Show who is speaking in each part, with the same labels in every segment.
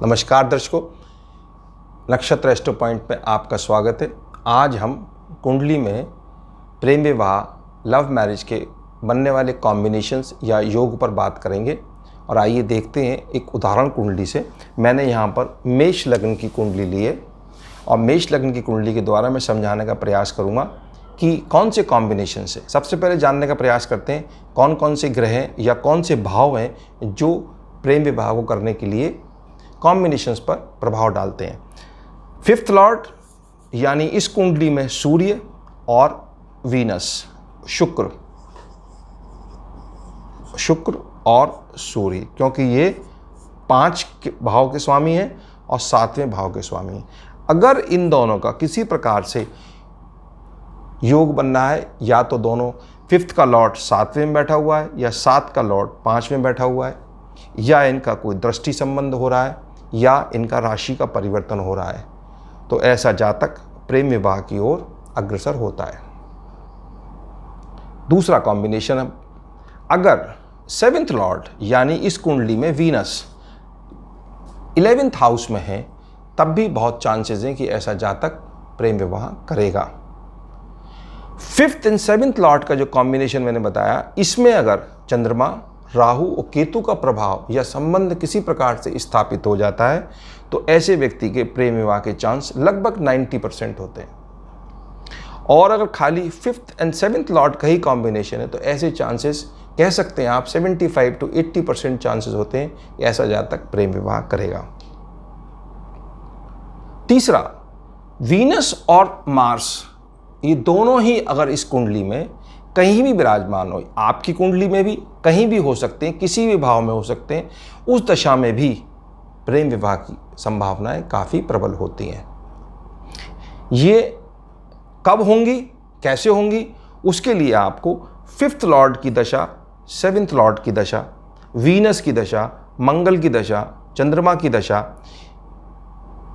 Speaker 1: नमस्कार दर्शकों, नक्षत्र एस्ट्रो पॉइंट में आपका स्वागत है। आज हम कुंडली में प्रेम विवाह, लव मैरिज के बनने वाले कॉम्बिनेशंस या योग पर बात करेंगे। और आइए देखते हैं एक उदाहरण कुंडली से। मैंने यहाँ पर मेष लग्न की कुंडली ली है और मेष लग्न की कुंडली के द्वारा मैं समझाने का प्रयास करूँगा कि कौन से कॉम्बिनेशन से। सबसे पहले जानने का प्रयास करते हैं कौन कौन से ग्रह हैं या कौन से भाव हैं जो प्रेम विवाह को करने के लिए कॉम्बिनेशंस पर प्रभाव डालते हैं। फिफ्थ लॉर्ड यानी इस कुंडली में सूर्य और वीनस, शुक्र और सूर्य, क्योंकि ये 5 भाव के स्वामी हैं और 7वें भाव के स्वामी हैं। अगर इन दोनों का किसी प्रकार से योग बनना है, या तो दोनों, फिफ्थ का लॉर्ड 7वें में बैठा हुआ है या 7 का लॉर्ड 5वें में बैठा हुआ है, या इनका कोई दृष्टि संबंध हो रहा है या इनका राशि का परिवर्तन हो रहा है, तो ऐसा जातक प्रेम विवाह की ओर अग्रसर होता है। दूसरा कॉम्बिनेशन है, अगर 7th लॉर्ड यानी इस कुंडली में वीनस 11th हाउस में है, तब भी बहुत चांसेस हैं कि ऐसा जातक प्रेम विवाह करेगा। 5th एंड 7th लॉर्ड का जो कॉम्बिनेशन मैंने बताया, इसमें अगर चंद्रमा, राहु और केतु का प्रभाव या संबंध किसी प्रकार से स्थापित हो जाता है, तो ऐसे व्यक्ति के प्रेम विवाह के चांस लगभग 90% होते हैं। और अगर खाली 5th एंड 7th लॉर्ड का ही कॉम्बिनेशन है, तो ऐसे चांसेस कह सकते हैं आप 75 to 80% चांसेस होते हैं कि ऐसा जातक प्रेम विवाह करेगा। तीसरा, वीनस और मार्स, ये दोनों ही अगर इस कुंडली में कहीं भी विराजमान हो, आपकी कुंडली में भी कहीं भी हो सकते हैं, किसी भी भाव में हो सकते हैं, उस दशा में भी प्रेम विवाह की संभावनाएं काफ़ी प्रबल होती हैं। ये कब होंगी, कैसे होंगी, उसके लिए आपको 5th लॉर्ड की दशा, 7th लॉर्ड की दशा, वीनस की दशा, मंगल की दशा, चंद्रमा की दशा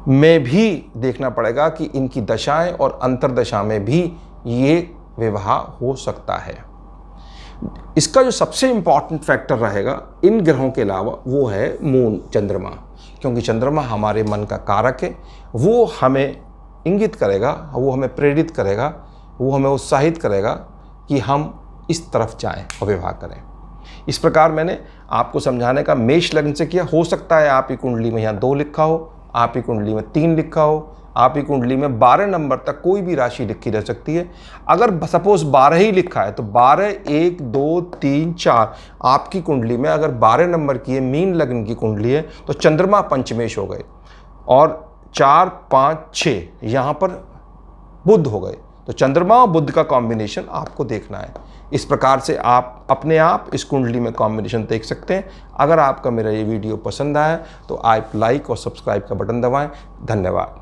Speaker 1: में भी देखना पड़ेगा कि इनकी दशाएं और अंतरदशा में भी ये विवाह हो सकता है। इसका जो सबसे इंपॉर्टेंट फैक्टर रहेगा इन ग्रहों के अलावा, वो है मून, चंद्रमा, क्योंकि चंद्रमा हमारे मन का कारक है। वो हमें इंगित करेगा, वो हमें प्रेरित करेगा, वो हमें उत्साहित करेगा कि हम इस तरफ जाएं और विवाह करें। इस प्रकार मैंने आपको समझाने का मेष लग्न से किया। हो सकता है आपकी कुंडली में यहाँ 2 लिखा हो, आपकी कुंडली में 3 लिखा हो, आपकी कुंडली में 12 नंबर तक कोई भी राशि लिखी रह सकती है। अगर सपोज 12 ही लिखा है, तो 12, 1, 2, 3, 4 आपकी कुंडली में अगर 12 नंबर की है, मीन लग्न की कुंडली है, तो चंद्रमा पंचमेश हो गए और 4, 5, 6 यहाँ पर बुध हो गए। तो चंद्रमा और बुध का कॉम्बिनेशन आपको देखना है। इस प्रकार से आप अपने आप इस कुंडली में कॉम्बिनेशन देख सकते हैं। अगर आपका मेरा ये वीडियो पसंद आया तो आप लाइक और सब्सक्राइब का बटन दबाएं। धन्यवाद।